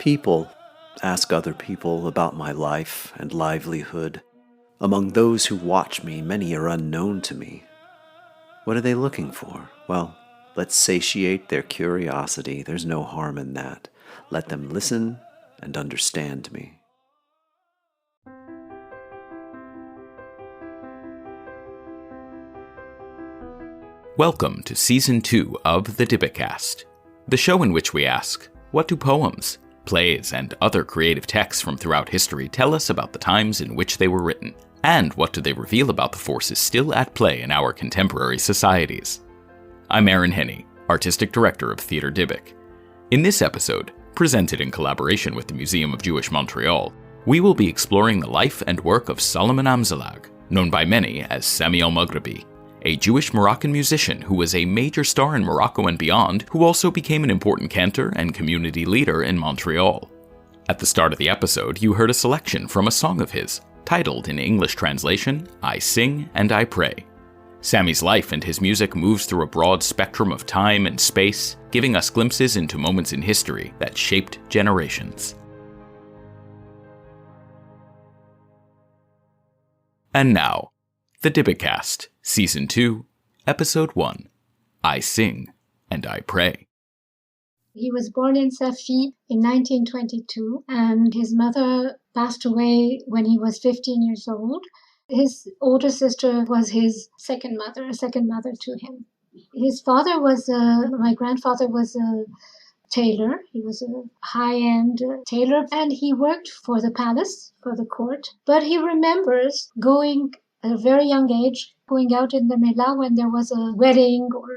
people ask other people about my life and livelihood, among those who watch me, many are unknown to me. What are they looking for? Well, let's satiate their curiosity. There's no harm in that. Let them listen and understand me. Welcome to Season 2 of the Dybbukast, the show in which we ask, what do poems, plays, and other creative texts from throughout history tell us about the times in which they were written? And what do they reveal about the forces still at play in our contemporary societies? I'm Aaron Henney, Artistic Director of Theatre Dybbuk. In this episode, presented in collaboration with the Museum of Jewish Montreal, we will be exploring the life and work of Salomon Amzallag, known by many as Samy Elmaghribi, a Jewish Moroccan musician who was a major star in Morocco and beyond, who also became an important cantor and community leader in Montreal. At the start of the episode, you heard a selection from a song of his, titled in English translation, I Sing and I Pray. Samy's life and his music moves through a broad spectrum of time and space, giving us glimpses into moments in history that shaped generations. And now, the Dybbukast, Season 2, Episode 1, I Sing and I Pray. He was born in Safi in 1922, and his mother passed away when he was 15 years old. His older sister was his second mother to him. His father my grandfather was a tailor. He was a high-end tailor, and he worked for the palace, for the court. But he remembers going at a very young age, going out in the Mela when there was a wedding or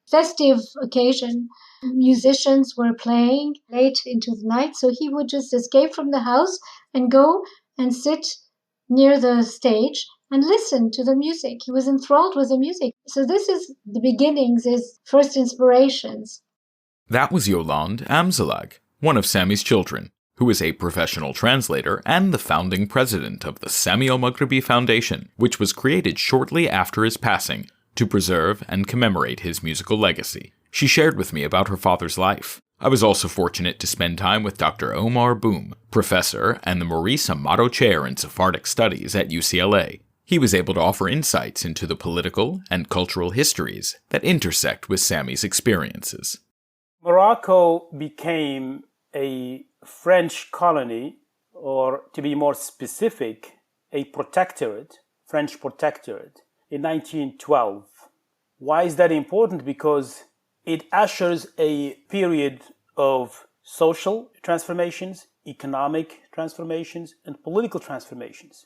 festive occasion. Musicians were playing late into the night, so he would just escape from the house and go and sit near the stage and listen to the music. He was enthralled with the music. So this is the beginnings, his first inspirations. That was Yolande Amzallag, one of Samy's children, who is a professional translator and the founding president of the Samy Elmaghribi Foundation, which was created shortly after his passing to preserve and commemorate his musical legacy. She shared with me about her father's life. I was also fortunate to spend time with Dr. Aomar Boum, professor and the Maurice Amado Chair in Sephardic Studies at UCLA. He was able to offer insights into the political and cultural histories that intersect with Samy's experiences. Morocco became a French colony, or to be more specific, a protectorate, French protectorate, in 1912. Why is that important? Because it ushers a period of social transformations, economic transformations, and political transformations.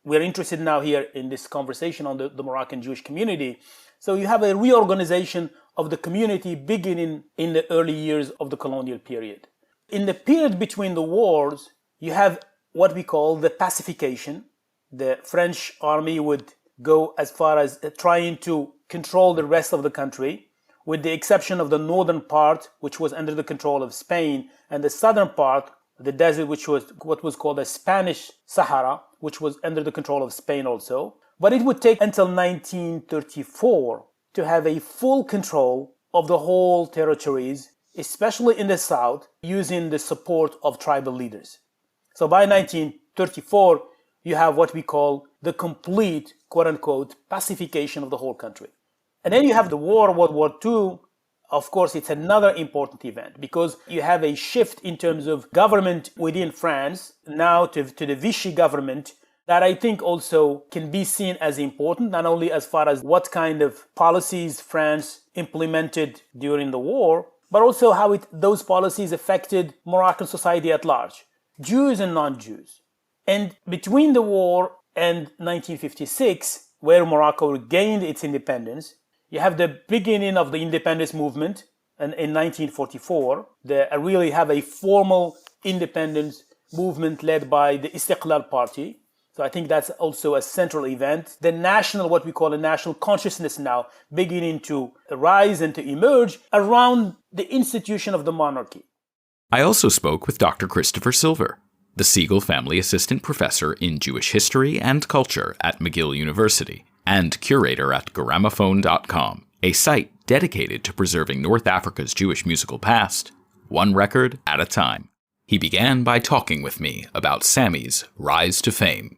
We're interested now here in this conversation on the Moroccan Jewish community. So you have a reorganization of the community beginning in the early years of the colonial period. In the period between the wars, you have what we call the pacification. The French army would go as far as trying to control the rest of the country, with the exception of the northern part, which was under the control of Spain, and the southern part, the desert, which was what was called the Spanish Sahara, which was under the control of Spain also. But it would take until 1934 to have a full control of the whole territories, especially in the south, using the support of tribal leaders. So by 1934, you have what we call the complete, quote-unquote, pacification of the whole country. And then you have the World War II. Of course, it's another important event because you have a shift in terms of government within France, now to the Vichy government, that I think also can be seen as important, not only as far as what kind of policies France implemented during the war, but also how those policies affected Moroccan society at large, Jews and non-Jews. And between the war and 1956, where Morocco regained its independence, you have the beginning of the independence movement in 1944. They really have a formal independence movement led by the Istiqlal Party. So I think that's also a central event. The national, what we call a national consciousness now, beginning to rise and to emerge around the institution of the monarchy. I also spoke with Dr. Christopher Silver, the Segal Family Assistant Professor in Jewish History and Culture at McGill University, and curator at Gramophone.com, a site dedicated to preserving North Africa's Jewish musical past, one record at a time. He began by talking with me about Samy's rise to fame.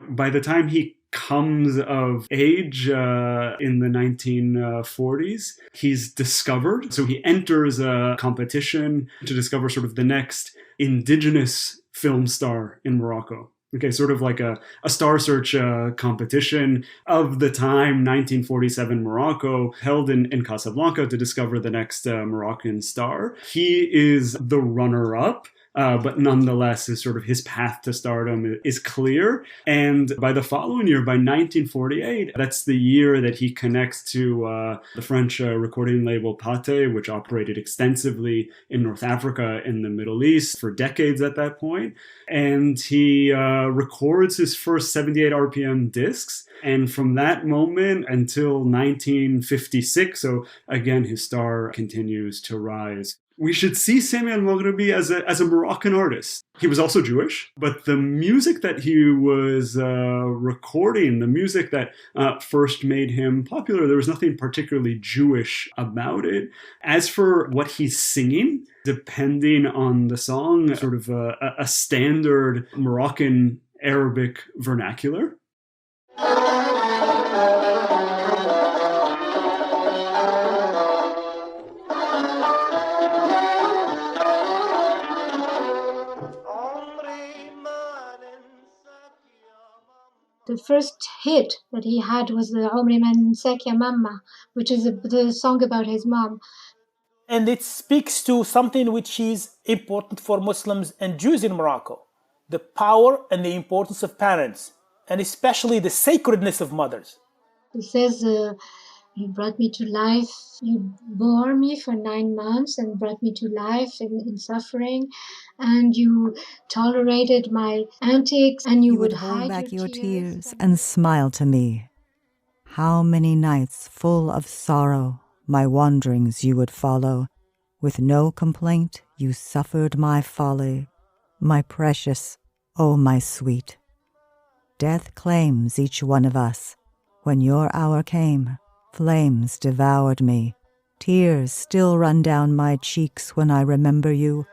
By the time he comes of age in the 1940s, he's discovered. So he enters a competition to discover sort of the next indigenous film star in Morocco. Okay, sort of like a Star Search competition of the time, 1947 Morocco, held in Casablanca to discover the next Moroccan star. He is the runner-up. But nonetheless, his path to stardom is clear. And by the following year, by 1948, that's the year that he connects to the French recording label Pathé, which operated extensively in North Africa and the Middle East for decades at that point. And he records his first 78 RPM discs. And from that moment until 1956, so again, his star continues to rise. We should see Samy Elmaghribi as a Moroccan artist. He was also Jewish, but the music that he was recording, the music that first made him popular, there was nothing particularly Jewish about it. As for what he's singing, depending on the song, sort of a standard Moroccan Arabic vernacular. The first hit that he had was the Omri Man Nsek Mama, which is the song about his mom. And it speaks to something which is important for Muslims and Jews in Morocco, the power and the importance of parents, and especially the sacredness of mothers. He says, you brought me to life, you bore me for 9 months and brought me to life in suffering, and you tolerated my antics, and you would hold hide back your tears tears and smile to me. How many nights full of sorrow my wanderings you would follow. With no complaint you suffered my folly, my precious, oh my sweet. Death claims each one of us. When your hour came, flames devoured me. Tears still run down my cheeks when I remember you.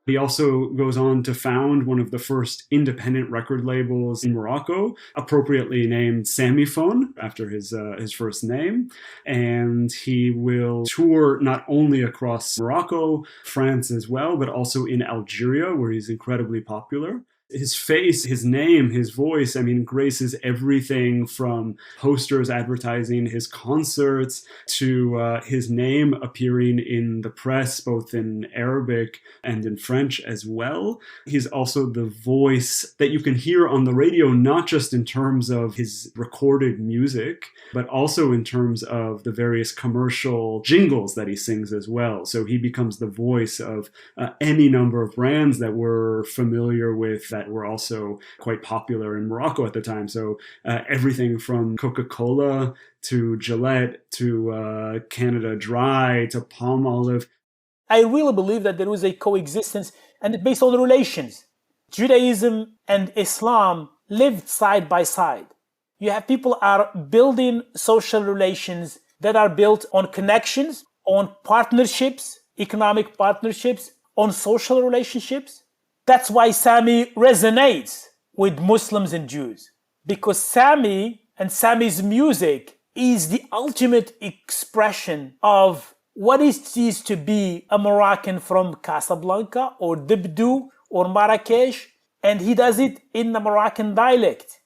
He also goes on to found one of the first independent record labels in Morocco, appropriately named Samiphone, after his first name. And he will tour not only across Morocco, France as well, but also in Algeria, where he's incredibly popular. His face, his name, his voice, graces everything from posters advertising his concerts to his name appearing in the press, both in Arabic and in French as well. He's also the voice that you can hear on the radio, not just in terms of his recorded music, but also in terms of the various commercial jingles that he sings as well. So he becomes the voice of any number of brands that we're familiar with that were also quite popular in Morocco at the time. So everything from Coca-Cola to Gillette to Canada Dry to Palmolive. I really believe that there was a coexistence and based on the relations. Judaism and Islam lived side by side. You have people are building social relations that are built on connections, on partnerships, economic partnerships, on social relationships. That's why Samy resonates with Muslims and Jews, because Samy and Samy's music is the ultimate expression of what it is to be a Moroccan from Casablanca or Dibdou or Marrakesh, and he does it in the Moroccan dialect.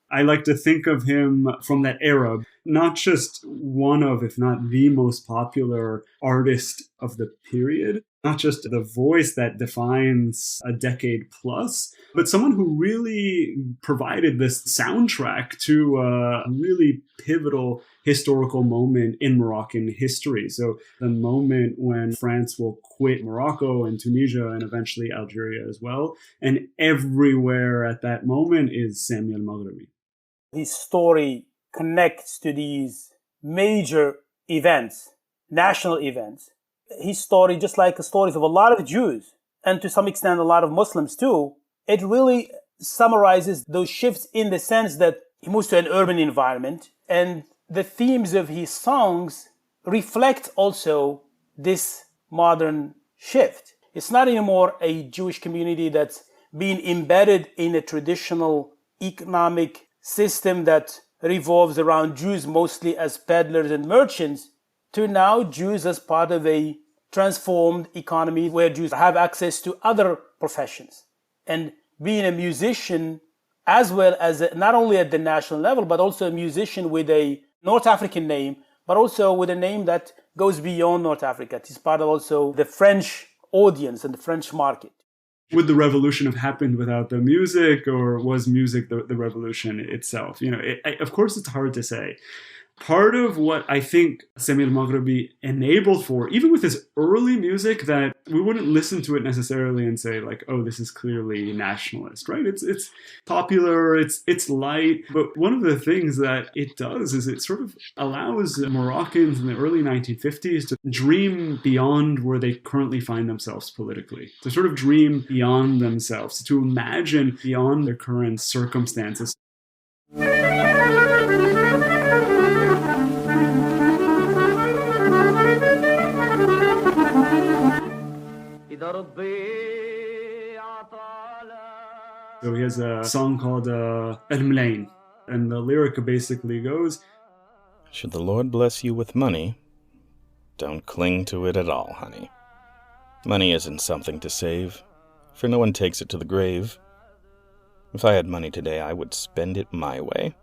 I like to think of him from that era, not just one of, if not the most popular artist of the period, not just the voice that defines a decade plus, but someone who really provided this soundtrack to a really pivotal historical moment in Moroccan history. So the moment when France will quit Morocco and Tunisia and eventually Algeria as well. And everywhere at that moment is Samy Elmaghribi. His story connects to these major events, national events. His story, just like the stories of a lot of Jews, and to some extent a lot of Muslims too, it really summarizes those shifts in the sense that he moves to an urban environment, and the themes of his songs reflect also this modern shift. It's not anymore a Jewish community that's been embedded in a traditional economic system that revolves around Jews mostly as peddlers and merchants, to now Jews as part of a transformed economy where Jews have access to other professions. And being a musician, as well as not only at the national level, but also a musician with a North African name, but also with a name that goes beyond North Africa. It's part of also the French audience and the French market. Would the revolution have happened without the music, or was music the revolution itself? Of course, it's hard to say. Part of what I think Samy Elmaghribi enabled for, even with his early music, that we wouldn't listen to it necessarily and say like, oh, this is clearly nationalist, right? It's popular, it's light. But one of the things that it does is it sort of allows Moroccans in the early 1950s to dream beyond where they currently find themselves politically, to sort of dream beyond themselves, to imagine beyond their current circumstances. So he has a song called El-Mlain, and the lyric basically goes, should the Lord bless you with money, don't cling to it at all, honey. Money isn't something to save, for no one takes it to the grave. If I had money today, I would spend it my way.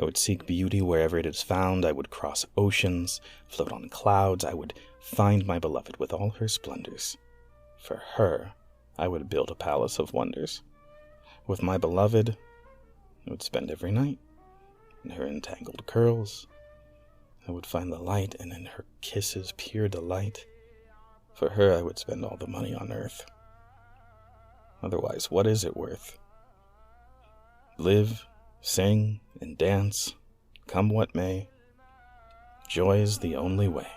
I would seek beauty wherever it is found. I would cross oceans, float on clouds. I would find my beloved with all her splendors. For her, I would build a palace of wonders. With my beloved, I would spend every night in her entangled curls. I would find the light, and in her kisses pure delight. For her, I would spend all the money on earth. Otherwise, what is it worth? Live, sing, and dance, come what may. Joy is the only way.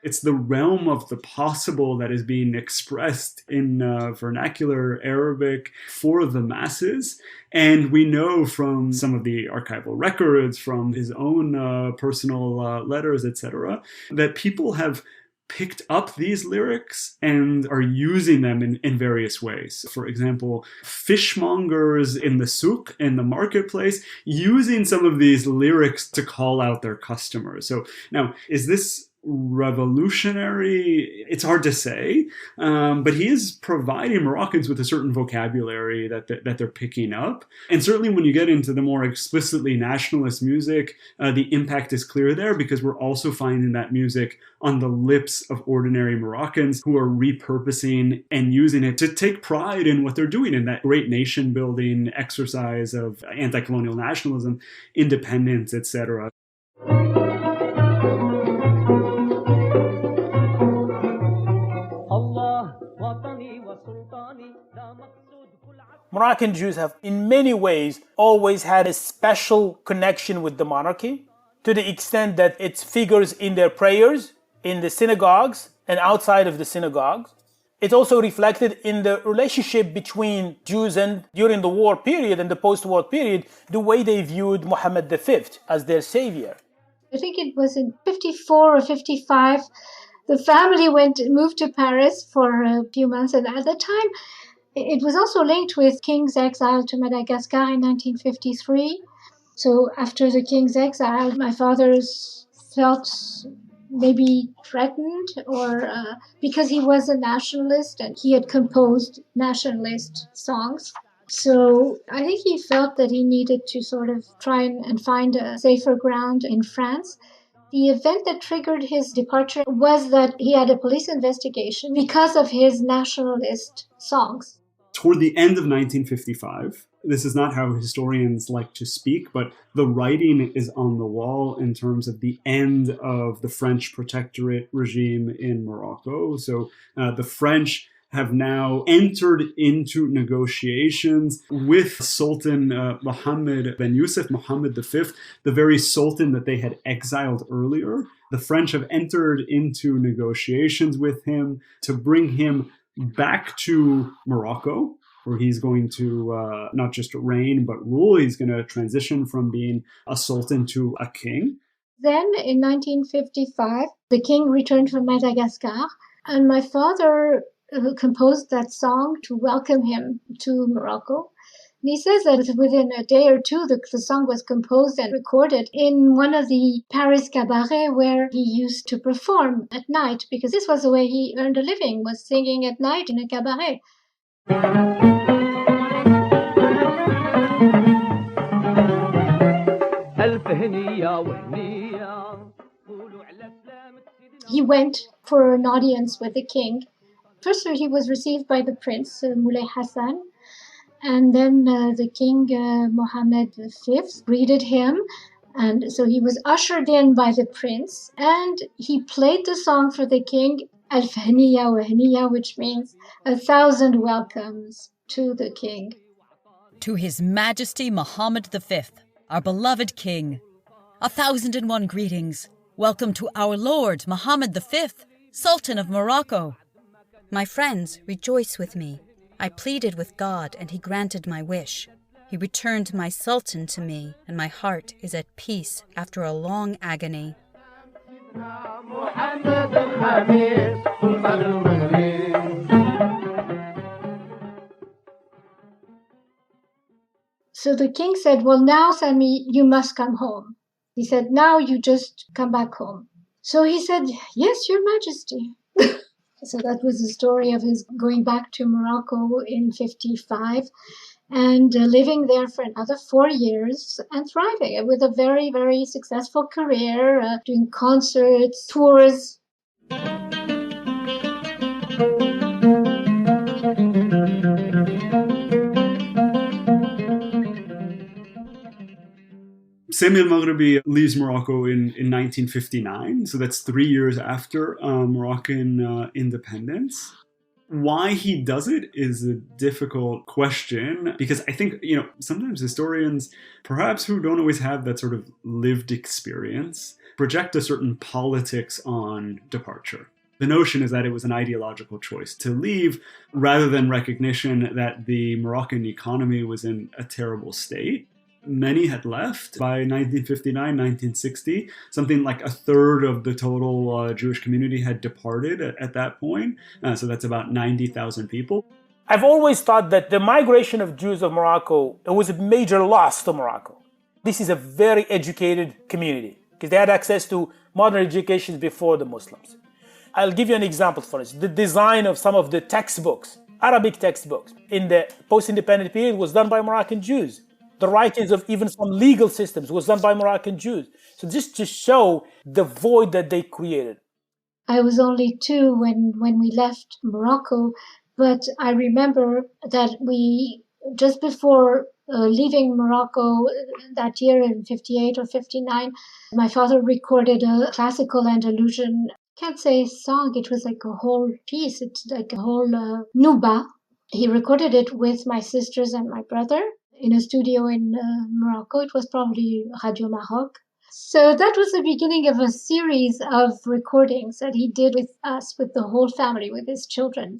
It's the realm of the possible that is being expressed in vernacular Arabic for the masses. And we know from some of the archival records, from his own personal letters, etc., that people have picked up these lyrics and are using them in various ways. For example, fishmongers in the souk, in the marketplace, using some of these lyrics to call out their customers. So now, is this revolutionary? It's hard to say, but he is providing Moroccans with a certain vocabulary that they're picking up. And certainly when you get into the more explicitly nationalist music, the impact is clear there, because we're also finding that music on the lips of ordinary Moroccans who are repurposing and using it to take pride in what they're doing in that great nation-building exercise of anti-colonial nationalism, independence, etc. Moroccan Jews have, in many ways, always had a special connection with the monarchy, to the extent that it figures in their prayers, in the synagogues, and outside of the synagogues. It's also reflected in the relationship between Jews and, during the war period and the post-war period, the way they viewed Muhammad V as their savior. I think it was in 54 or 55, the family moved to Paris for a few months, and at the time, it was also linked with King's exile to Madagascar in 1953. So after the King's exile, my father felt maybe threatened, or because he was a nationalist and he had composed nationalist songs. So I think he felt that he needed to sort of try and find a safer ground in France. The event that triggered his departure was that he had a police investigation because of his nationalist songs. Toward the end of 1955, this is not how historians like to speak, but the writing is on the wall in terms of the end of the French protectorate regime in Morocco. So the French have now entered into negotiations with Sultan Mohammed ben Yusuf, Mohammed V, the very sultan that they had exiled earlier. The French have entered into negotiations with him to bring him back to Morocco, where he's going to not just reign but rule. He's going to transition from being a sultan to a king. Then in 1955, the king returned from Madagascar, and my father composed that song to welcome him to Morocco. And he says that within a day or two, the song was composed and recorded in one of the Paris cabarets where he used to perform at night, because this was the way he earned a living, was singing at night in a cabaret. He went for an audience with the king. First, he was received by the prince, Moulay Hassan, and then the king, Mohammed V, greeted him. And so he was ushered in by the prince, and he played the song for the king, Alf Haniya wa Haniya, which means 1,000 welcomes to the king. To His Majesty Mohammed V, our beloved king, 1,001 greetings. Welcome to our Lord Mohammed V, Sultan of Morocco. My friends, rejoice with me. I pleaded with God, and He granted my wish. He returned my Sultan to me, and my heart is at peace after a long agony. So the king said, well, now, Samy, you must come home. He said, now you just come back home. So he said, yes, Your Majesty. So that was the story of his going back to Morocco in 55 and living there for another 4 years and thriving with a very, very successful career, doing concerts, tours. Samy Elmaghribi leaves Morocco in 1959, so that's 3 years after Moroccan independence. Why he does it is a difficult question, because I think, sometimes historians, perhaps who don't always have that sort of lived experience, project a certain politics on departure. The notion is that it was an ideological choice to leave, rather than recognition that the Moroccan economy was in a terrible state. Many had left by 1959, 1960. Something like a third of the total Jewish community had departed at that point. So that's about 90,000 people. I've always thought that the migration of Jews of Morocco, it was a major loss to Morocco. This is a very educated community because they had access to modern education before the Muslims. I'll give you an example for this. The design of some of the textbooks, Arabic textbooks, in the post-independent period was done by Moroccan Jews. The writings of even some legal systems was done by Moroccan Jews. So just to show the void that they created. I was only 2 when we left Morocco, but I remember that we, just before leaving Morocco that year in 58 or 59, my father recorded a classical Andalusian, can't say song, it was like a whole piece, it's like a whole nuba. He recorded it with my sisters and my brother in a studio in Morocco. It was probably Radio Maroc. So that was the beginning of a series of recordings that he did with us, with the whole family, with his children.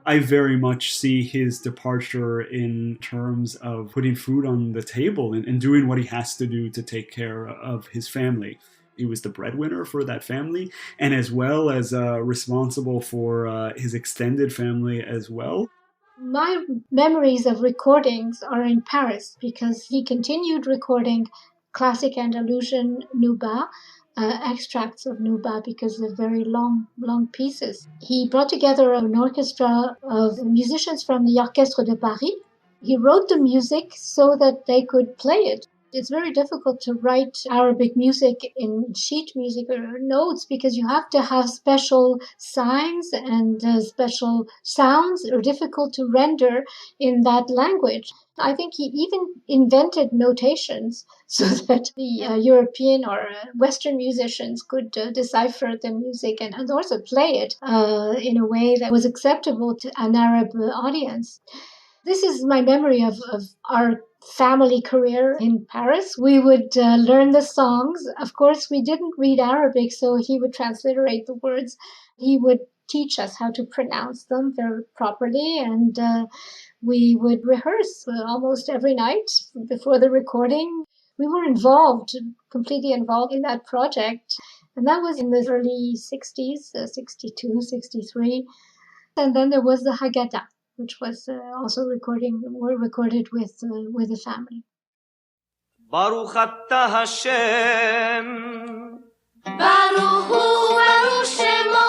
I very much see his departure in terms of putting food on the table and doing what he has to do to take care of his family. He was the breadwinner for that family, and as well as responsible for his extended family as well. My memories of recordings are in Paris because he continued recording classic Andalusian nuba, extracts of nuba, because they're very long pieces. He brought together an orchestra of musicians from the Orchestre de Paris. He wrote the music so that they could play it. It's very difficult to write Arabic music in sheet music or notes because you have to have special signs and special sounds that are difficult to render in that language. I think he even invented notations so that the European or Western musicians could decipher the music and also play it in a way that was acceptable to an Arab audience. This is my memory of our family career in Paris. We would learn the songs. Of course, we didn't read Arabic, so he would transliterate the words. He would teach us how to pronounce them very properly, and we would rehearse almost every night before the recording. We were completely involved in that project. And that was in the early 60s, 62, 63. And then there was the Haggadah, which was also recorded with the family. Baruch atah Hashem, Baruch hu Baruch Shemo.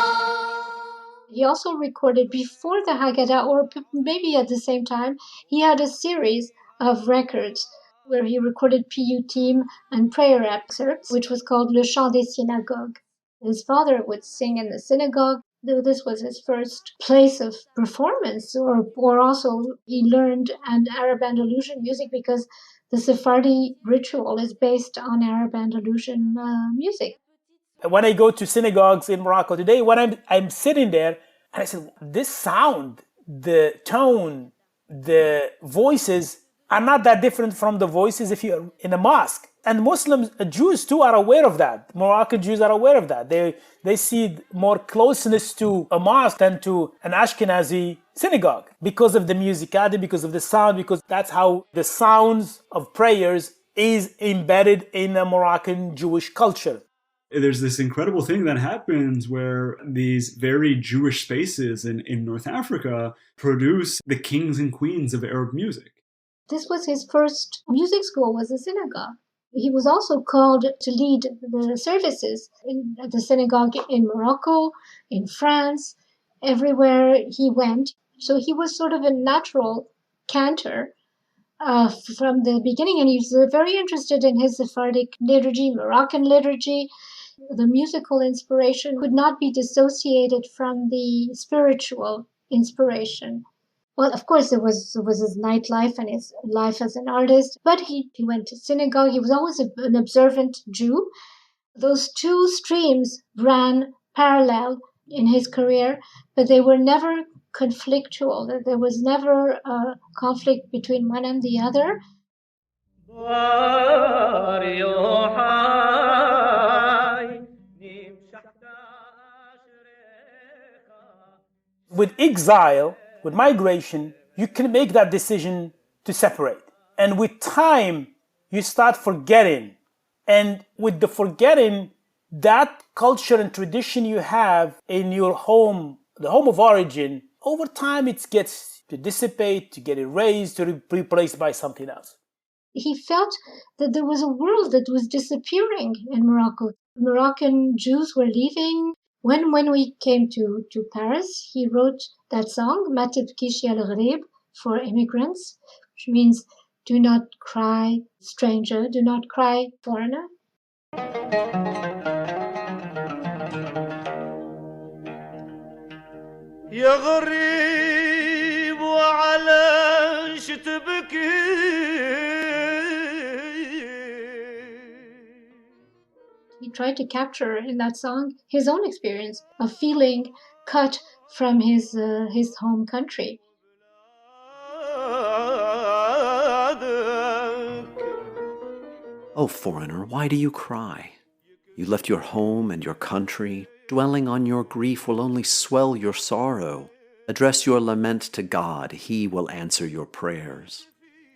He also recorded before the Haggadah, or maybe at the same time, he had a series of records where he recorded piyutim and prayer excerpts, which was called Le Chant des Synagogues. His father would sing in the synagogue. This was his first place of performance, or also he learned an Arab Andalusian music because the Sephardi ritual is based on Arab Andalusian music. When I go to synagogues in Morocco today, when I'm sitting there, and I said, this sound, the tone, the voices are not that different from the voices if you're in a mosque. And Muslims, Jews too, are aware of that. Moroccan Jews are aware of that. They see more closeness to a mosque than to an Ashkenazi synagogue because of the musicality, because of the sound, because that's how the sounds of prayers is embedded in a Moroccan Jewish culture. There's this incredible thing that happens where these very Jewish spaces in North Africa produce the kings and queens of Arab music. This was his first music school, was a synagogue. He was also called to lead the services at the synagogue in Morocco, in France, everywhere he went. So he was sort of a natural cantor from the beginning, and he was very interested in his Sephardic liturgy, Moroccan liturgy. The musical inspiration could not be dissociated from the spiritual inspiration. Well, of course, there was his nightlife and his life as an artist, but he went to synagogue. He was always an observant Jew. Those two streams ran parallel in his career, but they were never conflictual. There was never a conflict between one and the other. With exile, with migration, you can make that decision to separate. And with time, you start forgetting. And with the forgetting, that culture and tradition you have in your home, the home of origin, over time it gets to dissipate, to get erased, to be replaced by something else. He felt that there was a world that was disappearing in Morocco. Moroccan Jews were leaving. When we came to Paris, he wrote that song, Ma tibkish ya al-gharib, for immigrants, which means do not cry, stranger, do not cry, foreigner. Ya gharib wa alash tibki. He tried to capture in that song his own experience of feeling cut from his home country. Oh, foreigner, why do you cry? You left your home and your country. Dwelling on your grief will only swell your sorrow. Address your lament to God. He will answer your prayers.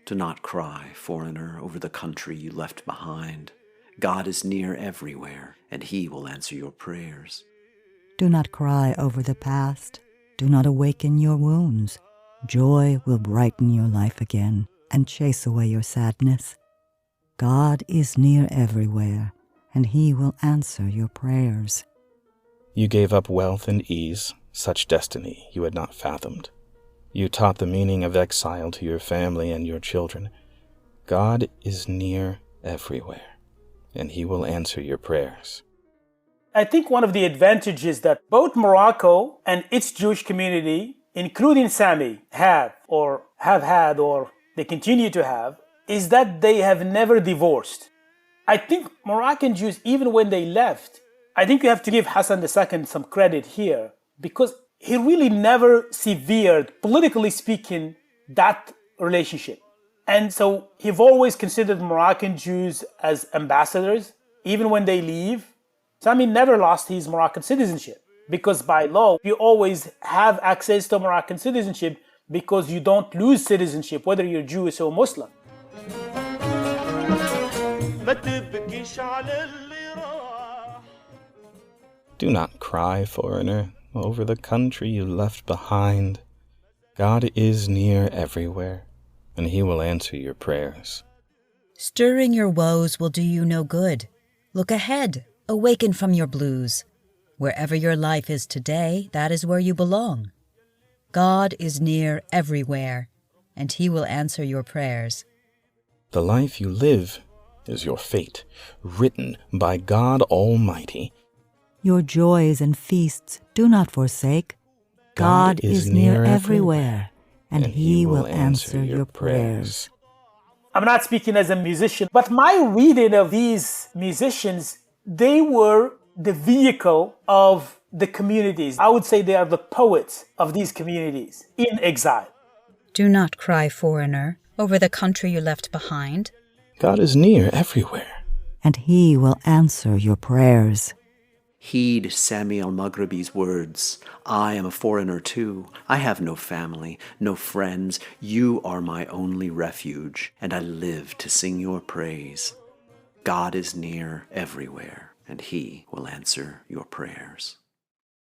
Do not cry, foreigner, over the country you left behind. God is near everywhere, and He will answer your prayers. Do not cry over the past. Do not awaken your wounds. Joy will brighten your life again and chase away your sadness. God is near everywhere, and He will answer your prayers. You gave up wealth and ease, such destiny you had not fathomed. You taught the meaning of exile to your family and your children. God is near everywhere, and He will answer your prayers. I think one of the advantages that both Morocco and its Jewish community, including Samy, have had, or they continue to have, is that they have never divorced. I think Moroccan Jews, even when they left, I think you have to give Hassan II some credit here, because he really never severed, politically speaking, that relationship. And so he've always considered Moroccan Jews as ambassadors. Even when they leave, Samy never lost his Moroccan citizenship, because by law, you always have access to Moroccan citizenship because you don't lose citizenship, whether you're Jewish or Muslim. Do not cry, foreigner, over the country you left behind. God is near everywhere, and he will answer your prayers. Stirring your woes will do you no good. Look ahead, awaken from your blues. Wherever your life is today, that is where you belong. God is near everywhere, and he will answer your prayers. The life you live is your fate, written by God Almighty. Your joys and feasts do not forsake. God is near everywhere, and he will answer your prayers. I'm not speaking as a musician, but my reading of these musicians, they were the vehicle of the communities. I would say they are the poets of these communities in exile. Do not cry, foreigner, over the country you left behind. God is near everywhere, and he will answer your prayers. Heed Samy Elmaghribi's words. I am a foreigner too. I have no family, no friends. You are my only refuge, and I live to sing your praise. God is near everywhere, and he will answer your prayers.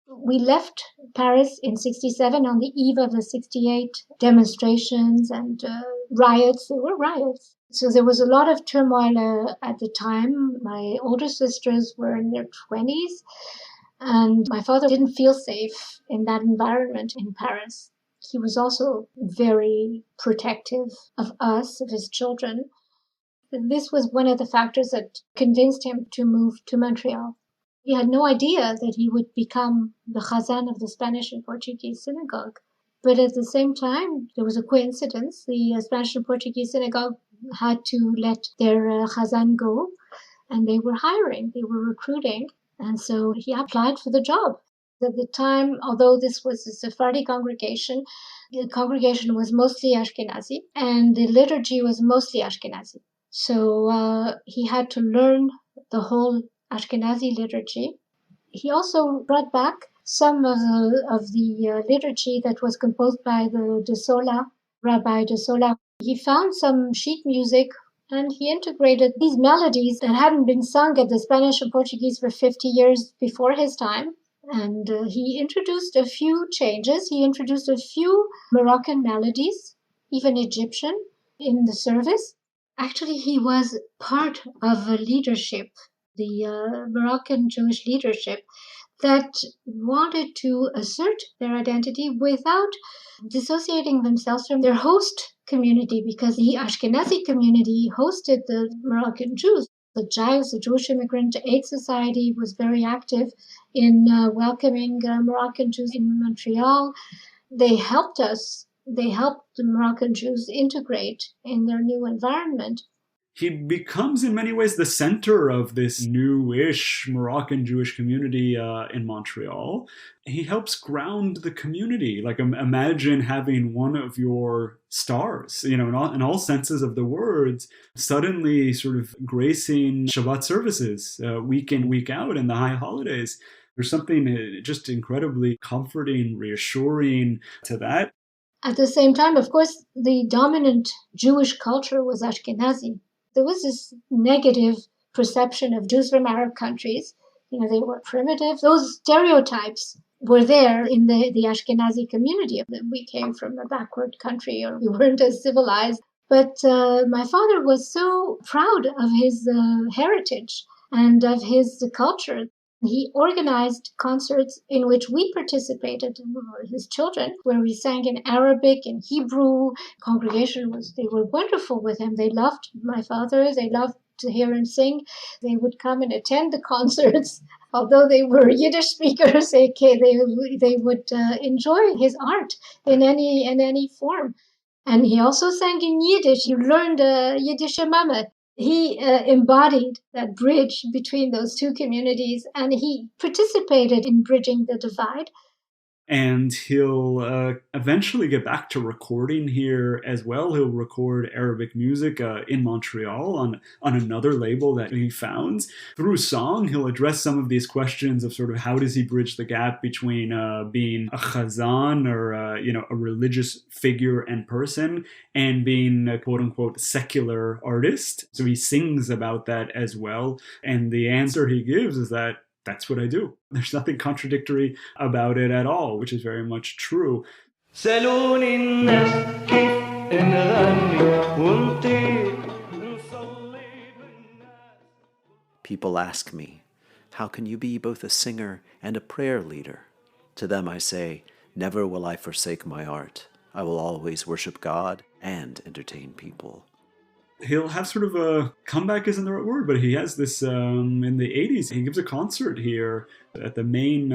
We left Paris in 1967 on the eve of the 1968 demonstrations and riots. There were riots. So there was a lot of turmoil at the time. My older sisters were in their 20s, and my father didn't feel safe in that environment in Paris. He was also very protective of us, of his children. This was one of the factors that convinced him to move to Montreal. He had no idea that he would become the Chazan of the Spanish and Portuguese synagogue. But at the same time, there was a coincidence. The Spanish and Portuguese synagogue had to let their Chazan go, and they were hiring, they were recruiting. And so he applied for the job. At the time, although this was a Sephardic congregation, the congregation was mostly Ashkenazi, and the liturgy was mostly Ashkenazi. So he had to learn the whole Ashkenazi liturgy. He also brought back some of the liturgy that was composed by the De Sola, Rabbi De Sola. He found some sheet music, and he integrated these melodies that hadn't been sung at the Spanish and Portuguese for 50 years before his time. And he introduced a few changes. He introduced a few Moroccan melodies, even Egyptian, in the service. Actually, he was part of a leadership, the Moroccan Jewish leadership, that wanted to assert their identity without dissociating themselves from their host community, because the Ashkenazi community hosted the Moroccan Jews. The JIVES, the Jewish Immigrant Aid Society, was very active in welcoming Moroccan Jews in Montreal. They helped us. They helped the Moroccan Jews integrate in their new environment. He becomes in many ways the center of this newish Moroccan Jewish community in Montreal. He helps ground the community. Like, imagine having one of your stars, in all senses of the words, suddenly sort of gracing Shabbat services week in, week out, and the high holidays. There's something just incredibly comforting, reassuring to that. At the same time, of course, the dominant Jewish culture was Ashkenazi. There was this negative perception of Jews from Arab countries. They were primitive. Those stereotypes were there in the Ashkenazi community. We came from a backward country, or we weren't as civilized. But my father was so proud of his heritage and of his culture. He organized concerts in which we participated, his children, where we sang in Arabic and Hebrew. They were wonderful with him. They loved my father. They loved to hear him sing. They would come and attend the concerts. Although they were Yiddish speakers, they would enjoy his art in any form. And he also sang in Yiddish. He learned Yiddish Mama. He embodied that bridge between those two communities, and he participated in bridging the divide. And he'll eventually get back to recording here as well. He'll record Arabic music in Montreal on another label that he founds. Through song, he'll address some of these questions of sort of how does he bridge the gap between being a chazan or a religious figure and person and being a quote-unquote secular artist. So he sings about that as well. And the answer he gives is that that's what I do. There's nothing contradictory about it at all, which is very much true. People ask me, how can you be both a singer and a prayer leader? To them I say, never will I forsake my art. I will always worship God and entertain people. He'll have sort of a comeback isn't the right word, but he has this in the 80s. He gives a concert here at the main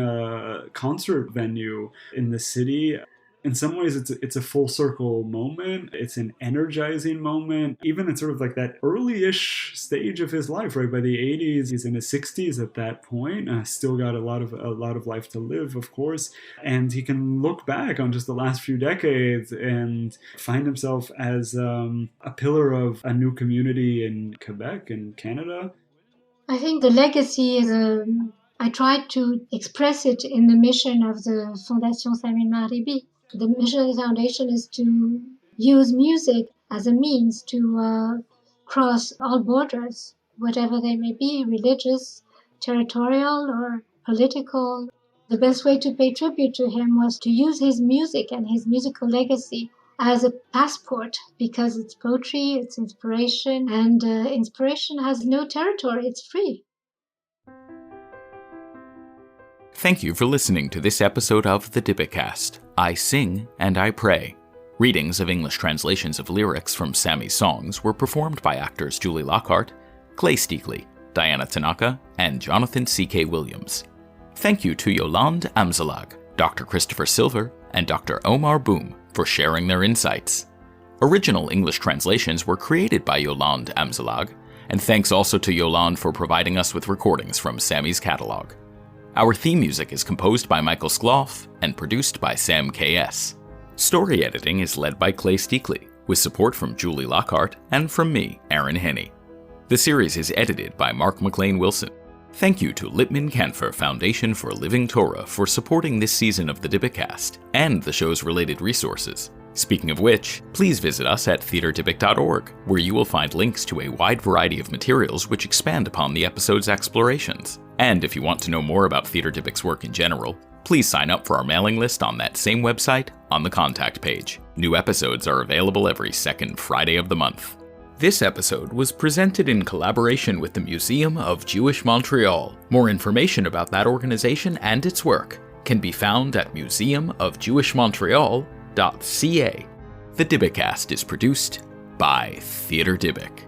concert venue in the city. In some ways, it's a full circle moment. It's an energizing moment. Even in sort of like that early-ish stage of his life, right? By the 80s, he's in his 60s at that point. Still got a lot of life to live, of course. And he can look back on just the last few decades and find himself as a pillar of a new community in Quebec and Canada. I think the legacy is I tried to express it in the mission of the Fondation Samy Elmaghribi. The mission of the foundation is to use music as a means to cross all borders, whatever they may be, religious, territorial, or political. The best way to pay tribute to him was to use his music and his musical legacy as a passport, because it's poetry, it's inspiration, and inspiration has no territory, it's free. Thank you for listening to this episode of the Dybbukast, I Sing and I Pray. Readings of English translations of lyrics from Sammy's songs were performed by actors Julie Lockhart, Clay Steakley, Diana Tanaka, and Jonathan C.K. Williams. Thank you to Yolande Amzallag, Dr. Christopher Silver, and Dr. Aomar Boum for sharing their insights. Original English translations were created by Yolande Amzallag, and thanks also to Yolande for providing us with recordings from Sammy's catalog. Our theme music is composed by Michael Skloff and produced by Sam K.S. Story editing is led by Clay Steakley, with support from Julie Lockhart and from me, Aaron Henney. The series is edited by Mark McLean Wilson. Thank you to Lippman Cantor Foundation for Living Torah for supporting this season of the Dybbukast and the show's related resources. Speaking of which, please visit us at theaterdybbuk.org, where you will find links to a wide variety of materials which expand upon the episode's explorations. And if you want to know more about Theater Dybbuk's work in general, please sign up for our mailing list on that same website on the contact page. New episodes are available every second Friday of the month. This episode was presented in collaboration with the Museum of Jewish Montreal. More information about that organization and its work can be found at museumofjewishmontreal.ca. The Dybbukast is produced by Theater Dybbuk.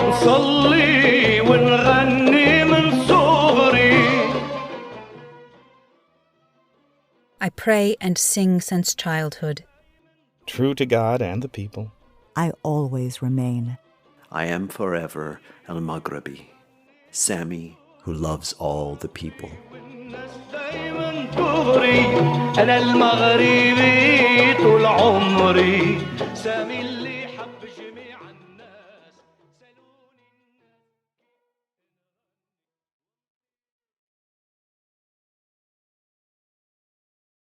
نصلي ونغني من صغري. I pray and sing since childhood. True to God and the people. I always remain. I am forever Elmaghribi, Samy who loves all the people. أنا المغربي طول عمري سامي اللي